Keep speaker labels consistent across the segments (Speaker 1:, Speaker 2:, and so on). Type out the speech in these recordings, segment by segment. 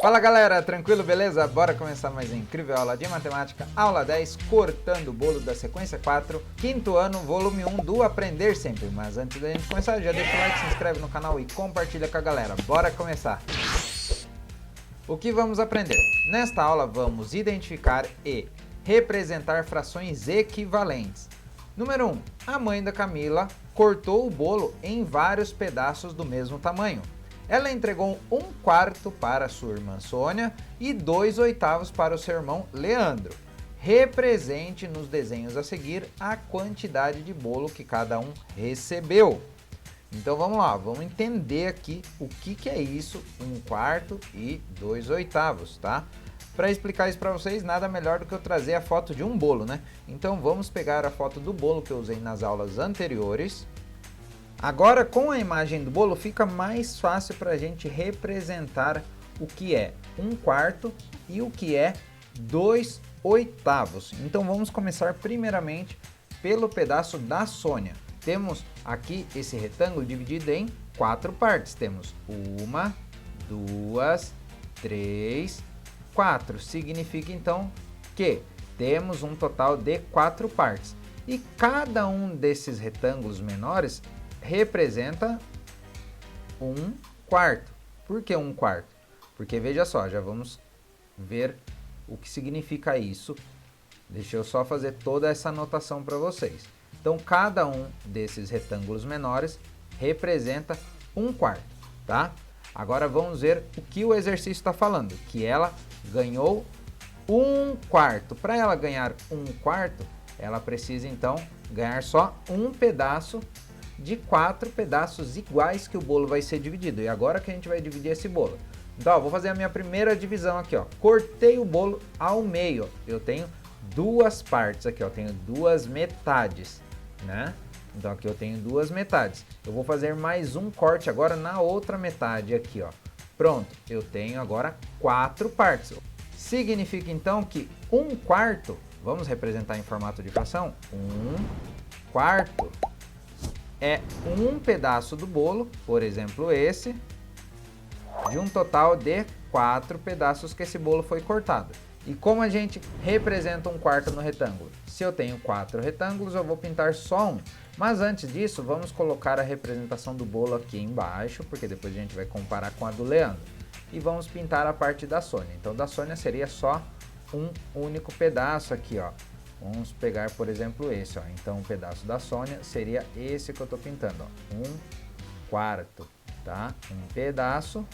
Speaker 1: Fala galera, tranquilo, beleza? Bora começar mais uma incrível aula de matemática, aula 10, cortando o bolo da sequência 4, quinto ano, volume 1 do Aprender Sempre. Mas antes da gente começar, já deixa o like, se inscreve no canal e compartilha com a galera. Bora começar! O que vamos aprender? Nesta aula vamos identificar e representar frações equivalentes. Número 1. A mãe da Camila cortou o bolo em vários pedaços do mesmo tamanho. Ela entregou 1/4 para sua irmã Sônia e 2/8 para o seu irmão Leandro. Represente nos desenhos a seguir a quantidade de bolo que cada um recebeu. Então vamos lá, vamos entender aqui o que é isso, 1/4 e 2/8, tá? Para explicar isso para vocês, nada melhor do que eu trazer a foto de um bolo, né? Então vamos pegar a foto do bolo que eu usei nas aulas anteriores. Agora, com a imagem do bolo, fica mais fácil para a gente representar o que é 1/4 e o que é 2/8. Então, vamos começar primeiramente pelo pedaço da Sônia. Temos aqui esse retângulo dividido em 4 partes. Temos 1, 2, 3, 4. Significa, então, que temos um total de 4 partes. E cada um desses retângulos menores representa 1/4. Por que 1/4? Porque veja só, já vamos ver o que significa isso. Deixa eu só fazer toda essa anotação para vocês. Então, cada um desses retângulos menores representa 1/4, tá? Agora vamos ver o que o exercício está falando, que ela ganhou 1/4. Para ela ganhar 1/4, ela precisa então ganhar só um pedaço de 4 pedaços iguais que o bolo vai ser dividido. E agora que a gente vai dividir esse bolo. Então, ó, vou fazer a minha primeira divisão aqui, ó. Cortei o bolo ao meio. Eu tenho duas partes aqui, ó. Tenho duas metades, né? Então, aqui eu tenho duas metades. Eu vou fazer mais um corte agora na outra metade aqui, ó. Pronto, eu tenho agora 4 partes. Significa, então, que 1/4, vamos representar em formato de fração? 1/4 é um pedaço do bolo, por exemplo esse, de um total de 4 pedaços que esse bolo foi cortado. E como a gente representa 1/4 no retângulo? Se eu tenho 4 retângulos, eu vou pintar só um. Mas antes disso, vamos colocar a representação do bolo aqui embaixo, porque depois a gente vai comparar com a do Leandro. E vamos pintar a parte da Sônia. Então, da Sônia seria só um único pedaço aqui, ó. Vamos pegar, por exemplo, esse, ó. Então, o pedaço da Sônia seria esse que eu estou pintando, ó. 1/4, tá? Um pedaço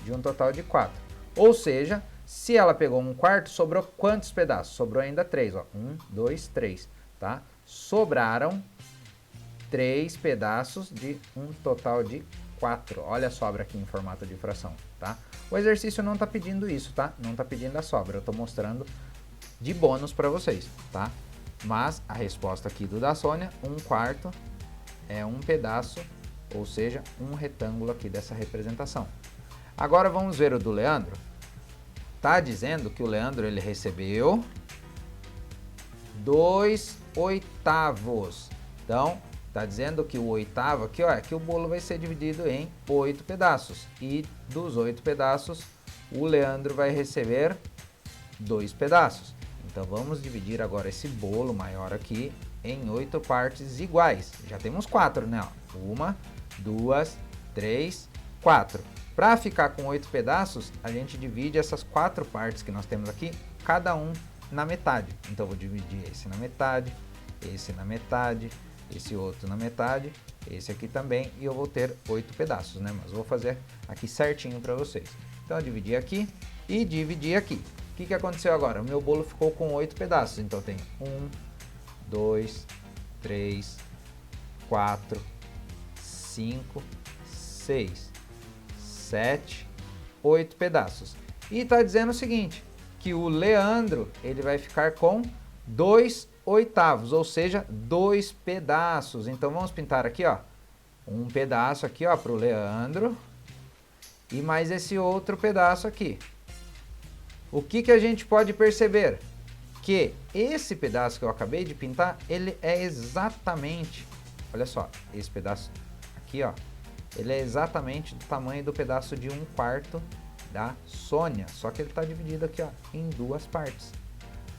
Speaker 1: de um total de 4. Ou seja, se ela pegou 1/4, sobrou quantos pedaços? Sobrou ainda 3, ó. 1, 2, 3, tá? Sobraram 3 pedaços de um total de 4. Olha a sobra aqui em formato de fração, tá? O exercício não está pedindo isso, tá? Não está pedindo a sobra. Eu estou mostrando de bônus para vocês, tá? Mas a resposta aqui do da Sônia, 1/4 é um pedaço, ou seja, um retângulo aqui dessa representação. Agora vamos ver o do Leandro. Tá dizendo que o Leandro ele recebeu 2/8. Então, tá dizendo que o oitavo aqui, ó, é que o bolo vai ser dividido em 8 pedaços. E dos 8 pedaços, o Leandro vai receber 2 pedaços. Então, vamos dividir agora esse bolo maior aqui em 8 partes iguais. Já temos 4, né? 1, 2, 3, 4. Para ficar com 8 pedaços, a gente divide essas 4 partes que nós temos aqui, cada um na metade. Então, eu vou dividir esse na metade, esse outro na metade, esse aqui também, e eu vou ter 8 pedaços, né? Mas vou fazer aqui certinho para vocês. Então, eu dividi aqui e dividi aqui. O que aconteceu agora? O meu bolo ficou com 8 pedaços. Então, eu tenho 1, 2, 3, 4, 5, 6, 7, 8 pedaços. E está dizendo o seguinte, que o Leandro ele vai ficar com 2/8, ou seja, 2 pedaços. Então, vamos pintar aqui, ó, um pedaço aqui, ó, para o Leandro e mais esse outro pedaço aqui. O que a gente pode perceber? Que esse pedaço que eu acabei de pintar, ele é exatamente, olha só, esse pedaço aqui, ó, ele é exatamente do tamanho do pedaço de 1/4 da Sônia, só que ele está dividido aqui, ó, em duas partes.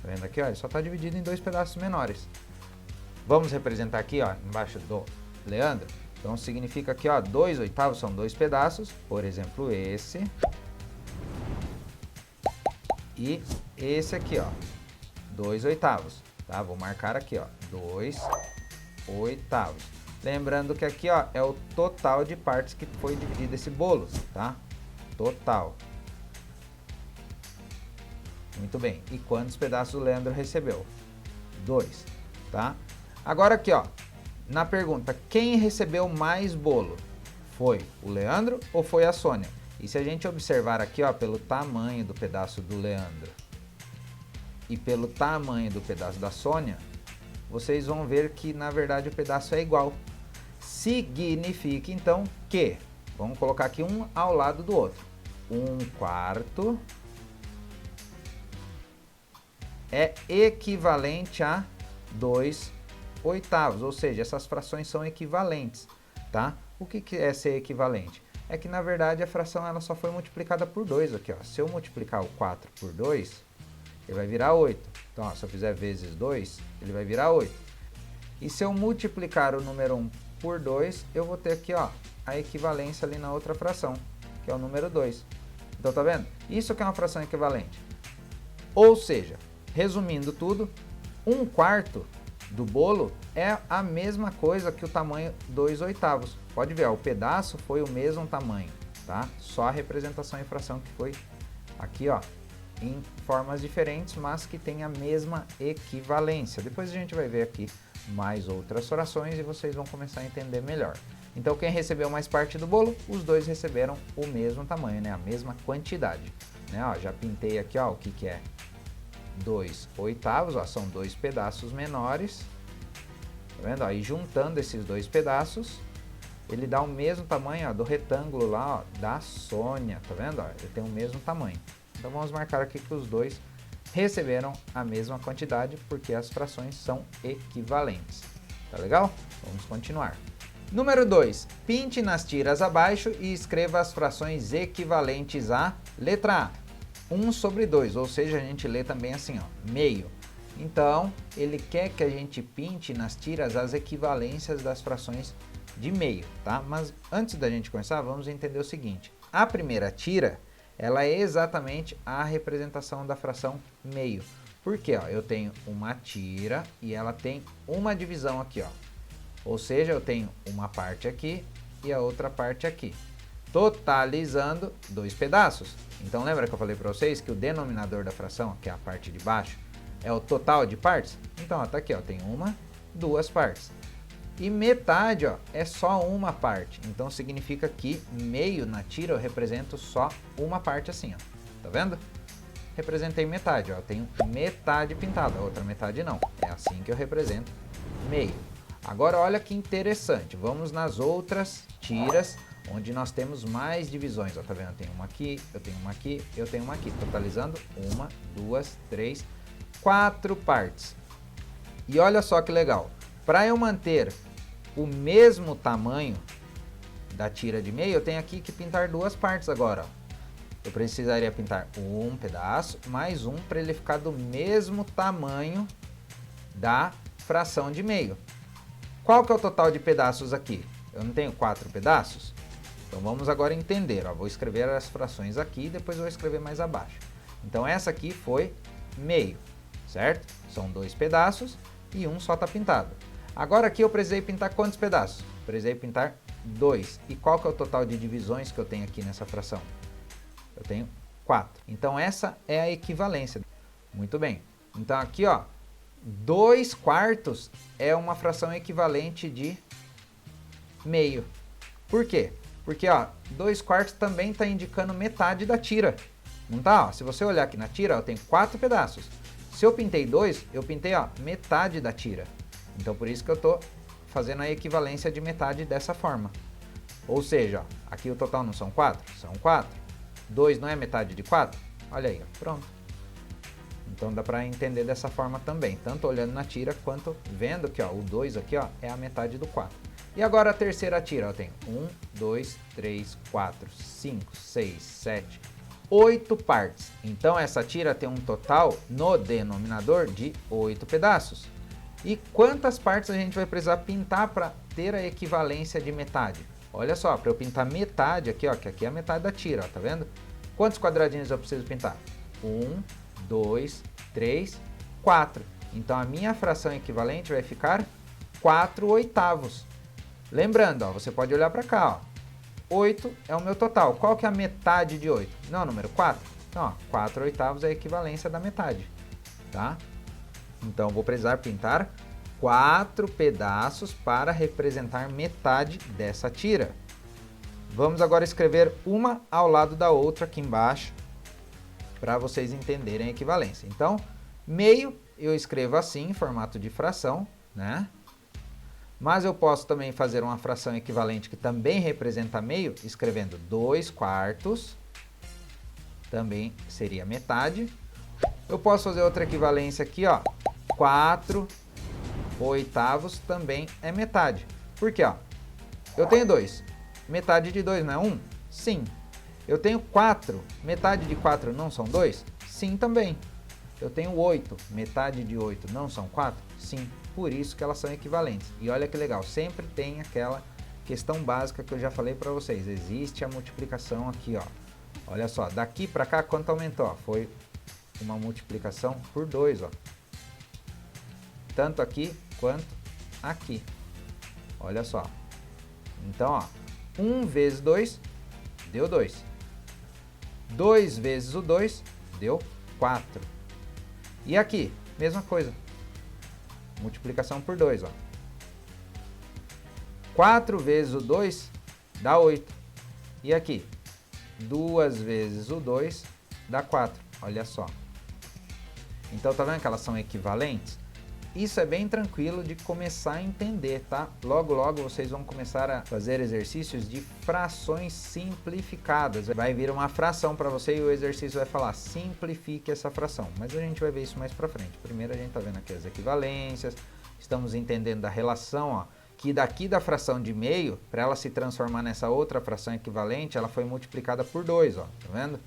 Speaker 1: Tá vendo aqui, ó? Ele só está dividido em dois pedaços menores. Vamos representar aqui, ó, embaixo do Leandro. Então significa que, ó, 2/8 são dois pedaços, por exemplo, esse e esse aqui, ó, 2/8, tá? Vou marcar aqui, ó, 2/8. Lembrando que aqui, ó, é o total de partes que foi dividido esse bolo, tá? Total. Muito bem. E quantos pedaços o Leandro recebeu? 2, tá? Agora aqui, ó, na pergunta, quem recebeu mais bolo? Foi o Leandro ou foi a Sônia? E se a gente observar aqui, ó, pelo tamanho do pedaço do Leandro e pelo tamanho do pedaço da Sônia, vocês vão ver que, na verdade, o pedaço é igual. Significa, então, que, vamos colocar aqui um ao lado do outro, 1/4 é equivalente a 2/8, ou seja, essas frações são equivalentes, tá? O que é ser equivalente? É que, na verdade, a fração ela só foi multiplicada por 2 aqui, ó. Se eu multiplicar o 4 por 2, ele vai virar 8. Então, ó, se eu fizer vezes 2, ele vai virar 8. E se eu multiplicar o número 1 por 2, eu vou ter aqui, ó, a equivalência ali na outra fração, que é o número 2. Então, tá vendo? Isso que é uma fração equivalente. Ou seja, resumindo tudo, 1/4 do bolo é a mesma coisa que o tamanho 2/8. Pode ver, ó, o pedaço foi o mesmo tamanho, tá? Só a representação em fração que foi aqui, ó, em formas diferentes, mas que tem a mesma equivalência. Depois a gente vai ver aqui mais outras frações e vocês vão começar a entender melhor. Então, quem recebeu mais parte do bolo? Os dois receberam o mesmo tamanho, né? A mesma quantidade. Né? Ó, já pintei aqui, ó, o que é 2/8, ó, são dois pedaços menores. Tá vendo? Ó, e juntando esses dois pedaços, ele dá o mesmo tamanho, ó, do retângulo lá, ó, da Sônia. Tá vendo? Ó, ele tem o mesmo tamanho. Então, vamos marcar aqui que os dois receberam a mesma quantidade, porque as frações são equivalentes. Tá legal? Vamos continuar. Número 2. Pinte nas tiras abaixo e escreva as frações equivalentes a letra A. 1/2, ou seja, a gente lê também assim, ó, meio. Então, ele quer que a gente pinte nas tiras as equivalências das frações de meio, tá? Mas antes da gente começar, vamos entender o seguinte. A primeira tira, ela é exatamente a representação da fração meio. Por quê? Ó, eu tenho uma tira e ela tem uma divisão aqui, ó. Ou seja, eu tenho uma parte aqui e a outra parte aqui, totalizando dois pedaços. Então, lembra que eu falei para vocês que o denominador da fração, que é a parte de baixo, é o total de partes? Então, ó, tá aqui, ó, tem uma, duas partes. E metade, ó, é só uma parte. Então, significa que meio na tira eu represento só uma parte assim, ó. Tá vendo? Representei metade, ó. Eu tenho metade pintada, a outra metade não. É assim que eu represento meio. Agora, olha que interessante. Vamos nas outras tiras, onde nós temos mais divisões. Ó, tá vendo? Eu tenho uma aqui, eu tenho uma aqui, eu tenho uma aqui. Totalizando uma, duas, três, 4 partes. E olha só que legal. Para eu manter o mesmo tamanho da tira de meio, eu tenho aqui que pintar duas partes agora. Ó. Eu precisaria pintar um pedaço, mais um, para ele ficar do mesmo tamanho da fração de meio. Qual que é o total de pedaços aqui? Eu não tenho 4 pedaços? Então vamos agora entender. Ó. Vou escrever as frações aqui e depois vou escrever mais abaixo. Então essa aqui foi meio, certo? São 2 pedaços e um só está pintado. Agora aqui eu precisei pintar quantos pedaços? Precisei pintar 2. E qual que é o total de divisões que eu tenho aqui nessa fração? Eu tenho 4. Então essa é a equivalência. Muito bem. Então aqui, ó, 2/4 é uma fração equivalente de meio. Por quê? Porque, ó, 2/4 também está indicando metade da tira. Não tá? Ó, se você olhar aqui na tira, ó, eu tenho 4 pedaços. Se eu pintei 2, eu pintei, ó, metade da tira. Então, por isso que eu estou fazendo a equivalência de metade dessa forma. Ou seja, ó, aqui o total não são 4? São 4. 2 não é metade de 4? Olha aí, ó, pronto. Então, dá para entender dessa forma também. Tanto olhando na tira, quanto vendo que, ó, o 2 aqui, ó, é a metade do 4. E agora a terceira tira, eu tenho 1, 2, 3, 4, 5, 6, 7, 8 partes. Então essa tira tem um total no denominador de 8 pedaços. E quantas partes a gente vai precisar pintar para ter a equivalência de metade? Olha só, para eu pintar metade aqui, ó, que aqui é a metade da tira, ó, tá vendo? Quantos quadradinhos eu preciso pintar? 1, 2, 3, 4. Então a minha fração equivalente vai ficar 4/8. Lembrando, ó, você pode olhar para cá, ó. 8 é o meu total. Qual que é a metade de 8? Não, número 4. Então, ó, 4/8 é a equivalência da metade, tá? Então, vou precisar pintar 4 pedaços para representar metade dessa tira. Vamos agora escrever uma ao lado da outra aqui embaixo, para vocês entenderem a equivalência. Então, meio eu escrevo assim, em formato de fração, né? Mas eu posso também fazer uma fração equivalente que também representa meio, escrevendo 2/4, também seria metade. Eu posso fazer outra equivalência aqui, ó, 4/8 também é metade. Por quê, ó? Eu tenho 2, metade de 2 não é 1? Sim. Eu tenho 4, metade de 4 não são 2? Sim também. Eu tenho 8, metade de 8 não são 4? Sim. Por isso que elas são equivalentes. E olha que legal, sempre tem aquela questão básica que eu já falei para vocês. Existe a multiplicação aqui, ó. Olha só, daqui para cá quanto aumentou? Foi uma multiplicação por 2, ó. Tanto aqui quanto aqui. Olha só. Então, ó, 1 vezes 2 deu 2. 2 vezes o 2 deu 4. E aqui, mesma coisa. Multiplicação por 2, ó. 4 vezes o 2 dá 8. E aqui, 2 vezes o 2 dá 4. Olha só. Então, tá vendo que elas são equivalentes? Isso é bem tranquilo de começar a entender, tá? Logo, logo vocês vão começar a fazer exercícios de frações simplificadas. Vai vir uma fração para você e o exercício vai falar, simplifique essa fração. Mas a gente vai ver isso mais para frente. Primeiro a gente tá vendo aqui as equivalências, estamos entendendo da relação, ó, que daqui da fração de meio, para ela se transformar nessa outra fração equivalente, ela foi multiplicada por 2, ó, tá vendo?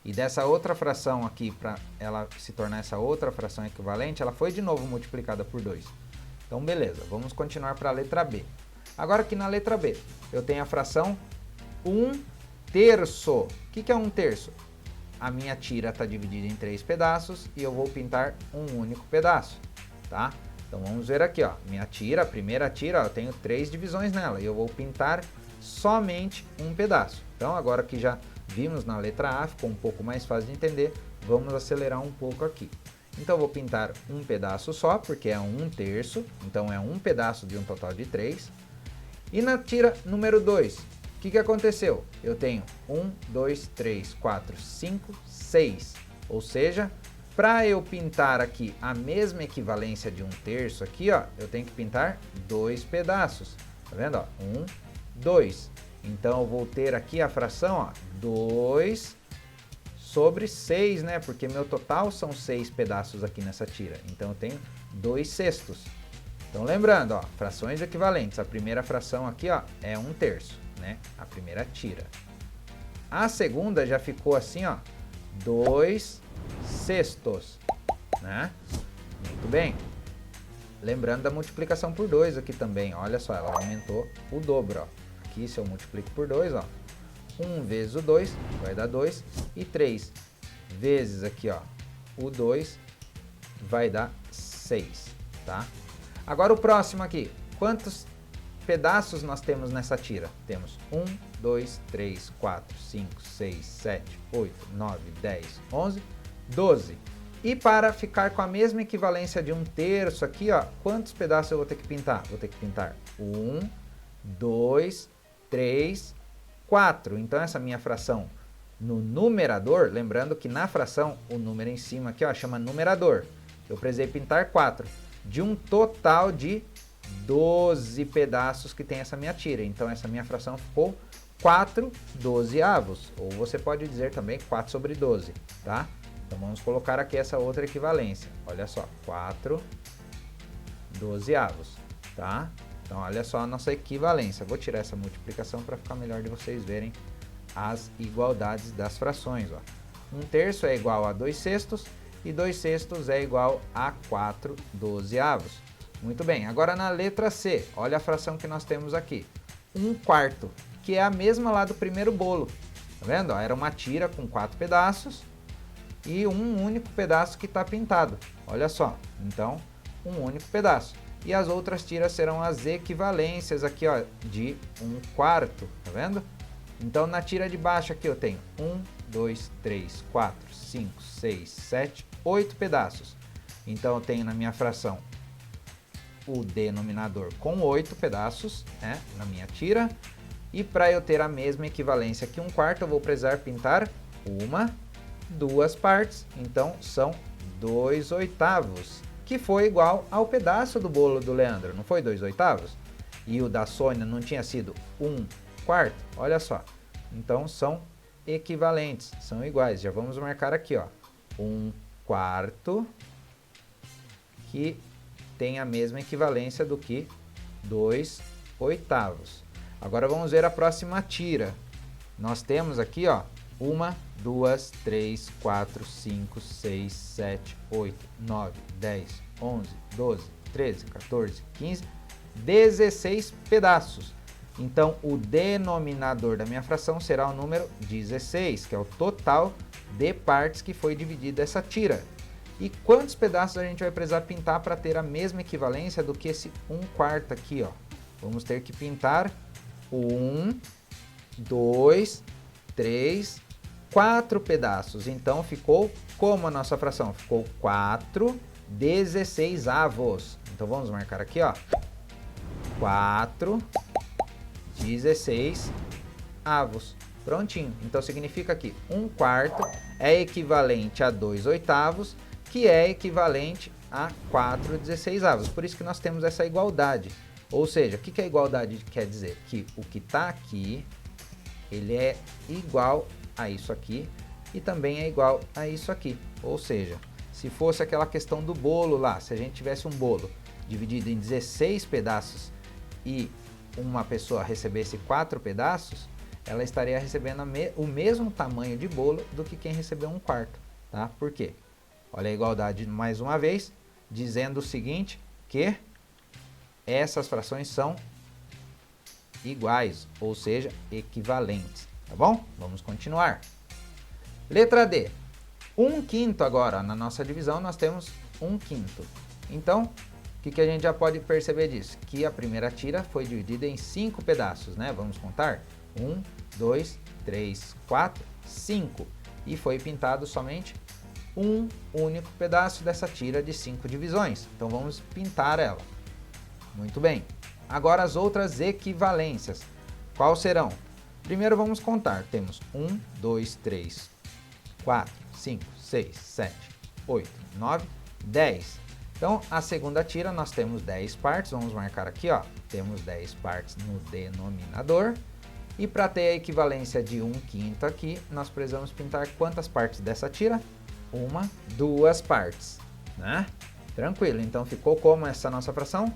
Speaker 1: E dessa outra fração aqui, para ela se tornar essa outra fração equivalente, ela foi de novo multiplicada por 2. Então, beleza, vamos continuar para a letra B. Agora aqui na letra B, eu tenho a fração 1/3. O que é 1/3? A minha tira está dividida em 3 pedaços e eu vou pintar um único pedaço, tá? Então, vamos ver aqui, ó, minha tira, a primeira tira, ó, eu tenho 3 divisões nela e eu vou pintar somente um pedaço. Então, agora que já vimos na letra A, ficou um pouco mais fácil de entender, vamos acelerar um pouco aqui. Então, eu vou pintar um pedaço só, porque é 1/3, então é um pedaço de um total de 3. E na tira número 2, o que aconteceu? Eu tenho 1, 2, 3, 4, 5, 6. Ou seja, para eu pintar aqui a mesma equivalência de 1/3 aqui, ó, eu tenho que pintar 2 pedaços. Tá vendo? Ó? 1, 2. Então, eu vou ter aqui a fração, ó, 2 sobre 6, né? Porque meu total são 6 pedaços aqui nessa tira. Então, eu tenho 2/6. Então, lembrando, ó, frações equivalentes. A primeira fração aqui, ó, é 1/3, né? A primeira tira. A segunda já ficou assim, ó, 2/6, né? Muito bem. Lembrando da multiplicação por 2 aqui também. Olha só, ela aumentou o dobro, ó. Aqui, se eu multiplico por 2, ó, 1 vezes o 2 vai dar 2 e 3 vezes aqui, ó, o 2 vai dar 6, tá? Agora o próximo aqui, quantos pedaços nós temos nessa tira? Temos 1, 2, 3, 4, 5, 6, 7, 8, 9, 10, 11, 12. E para ficar com a mesma equivalência de 1/3 aqui, ó, quantos pedaços eu vou ter que pintar? Vou ter que pintar 1, 2, 3, 4. Então, essa minha fração no numerador, lembrando que na fração, o número em cima aqui, ó, chama numerador. Eu precisei pintar 4, de um total de 12 pedaços que tem essa minha tira. Então, essa minha fração ficou 4/12. Ou você pode dizer também 4 sobre 12, tá? Então, vamos colocar aqui essa outra equivalência. Olha só, 4/12, tá? Então, olha só a nossa equivalência. Vou tirar essa multiplicação para ficar melhor de vocês verem as igualdades das frações, ó. 1/3 é igual a 2/6 e 2/6 é igual a 4/12. Muito bem, agora na letra C, olha a fração que nós temos aqui. 1/4, que é a mesma lá do primeiro bolo. Tá vendo? Era uma tira com 4 pedaços e um único pedaço que está pintado. Olha só, então um único pedaço. E as outras tiras serão as equivalências aqui, ó, de 1/4, tá vendo? Então na tira de baixo aqui eu tenho 1, 2, 3, 4, 5, 6, 7, 8 pedaços. Então eu tenho na minha fração o denominador com 8 pedaços, né, na minha tira. E para eu ter a mesma equivalência que 1/4, eu vou precisar pintar uma, duas partes. Então são 2/8, que foi igual ao pedaço do bolo do Leandro, não foi 2/8? E o da Sônia não tinha sido 1/4? Olha só. Então são equivalentes, são iguais. Já vamos marcar aqui, ó, 1/4, que tem a mesma equivalência do que 2/8. Agora vamos ver a próxima tira. Nós temos aqui, ó, 1, 2, 3, 4, 5, 6, 7, 8, 9, 10, 11, 12, 13, 14, 15, 16 pedaços. Então o denominador da minha fração será o número 16, que é o total de partes que foi dividida essa tira. E quantos pedaços a gente vai precisar pintar para ter a mesma equivalência do que esse 1/4 aqui, ó? Vamos ter que pintar 1, 2, 3, 4 pedaços. Então ficou como a nossa fração? Ficou 4/16. Então vamos marcar aqui, ó, 4/16. Prontinho. Então significa que 1/4 é equivalente a 2/8, que é equivalente a 4/16. Por isso que nós temos essa igualdade. Ou seja, o que a igualdade quer dizer? Que o que está aqui, ele é igual a isso aqui e também é igual a isso aqui. Ou seja, se fosse aquela questão do bolo lá, se a gente tivesse um bolo dividido em 16 pedaços e uma pessoa recebesse 4 pedaços, ela estaria recebendo o mesmo tamanho de bolo do que quem recebeu 1/4, tá? Por quê? Olha a igualdade mais uma vez, dizendo o seguinte, que essas frações são iguais, ou seja, equivalentes, tá bom? Vamos continuar. Letra D. 1/5 agora, na nossa divisão nós temos 1/5. Então, o que a gente já pode perceber disso? Que a primeira tira foi dividida em 5 pedaços, né? Vamos contar? 1, 2, 3, 4, 5. E foi pintado somente um único pedaço dessa tira de 5 divisões. Então vamos pintar ela. Muito bem. Agora as outras equivalências. Quais serão? Primeiro vamos contar. Temos 1, 2, 3, 4, 5, 6, 7, 8, 9, 10. Então, a segunda tira nós temos 10 partes. Vamos marcar aqui, ó. Temos 10 partes no denominador. E para ter a equivalência de 1/5 aqui, nós precisamos pintar quantas partes dessa tira? 1, 2 partes, né? Tranquilo. Então, ficou como essa nossa fração?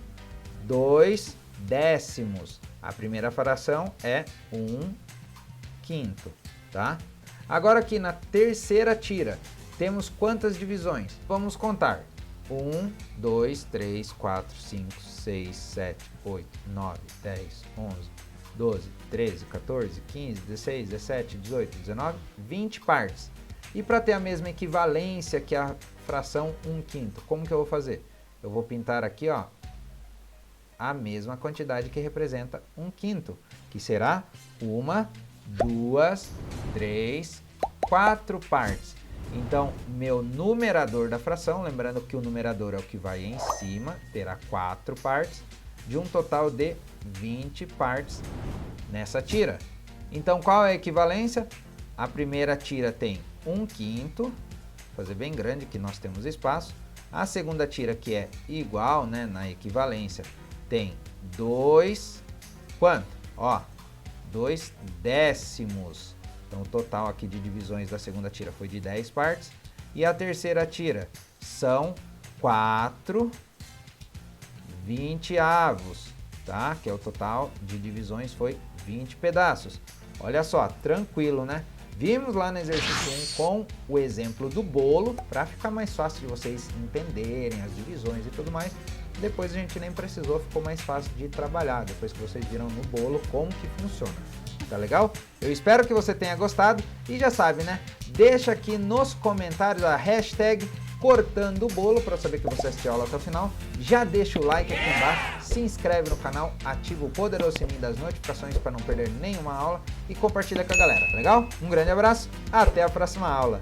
Speaker 1: 2/10. A primeira fração é 1/5, tá? Agora aqui na terceira tira, temos quantas divisões? Vamos contar. 1, 2, 3, 4, 5, 6, 7, 8, 9, 10, 11, 12, 13, 14, 15, 16, 17, 18, 19, 20 partes. E para ter a mesma equivalência que a fração 1/5, como que eu vou fazer? Eu vou pintar aqui, ó, a mesma quantidade que representa 1/5, que será 1, 2, 3, 4 partes. Então, meu numerador da fração, lembrando que o numerador é o que vai em cima, terá 4 partes, de um total de 20 partes nessa tira. Então, qual é a equivalência? A primeira tira tem 1/5, vou fazer bem grande que nós temos espaço. A segunda tira, que é igual, né, na equivalência, tem 2, quanto? Ó, 2/10. Então o total aqui de divisões da segunda tira foi de 10 partes. E a terceira tira são 4/20, tá? Que é o total de divisões, foi 20 pedaços. Olha só, tranquilo, né? Vimos lá no exercício 1 com o exemplo do bolo, para ficar mais fácil de vocês entenderem as divisões e tudo mais. Depois a gente nem precisou, ficou mais fácil de trabalhar, depois que vocês viram no bolo como que funciona. Tá legal? Eu espero que você tenha gostado e já sabe, né? Deixa aqui nos comentários a hashtag cortando o bolo para saber que você assistiu a aula até o final. Já deixa o like aqui embaixo, se inscreve no canal, ativa o poderoso sininho das notificações para não perder nenhuma aula e compartilha com a galera, tá legal? Um grande abraço, até a próxima aula!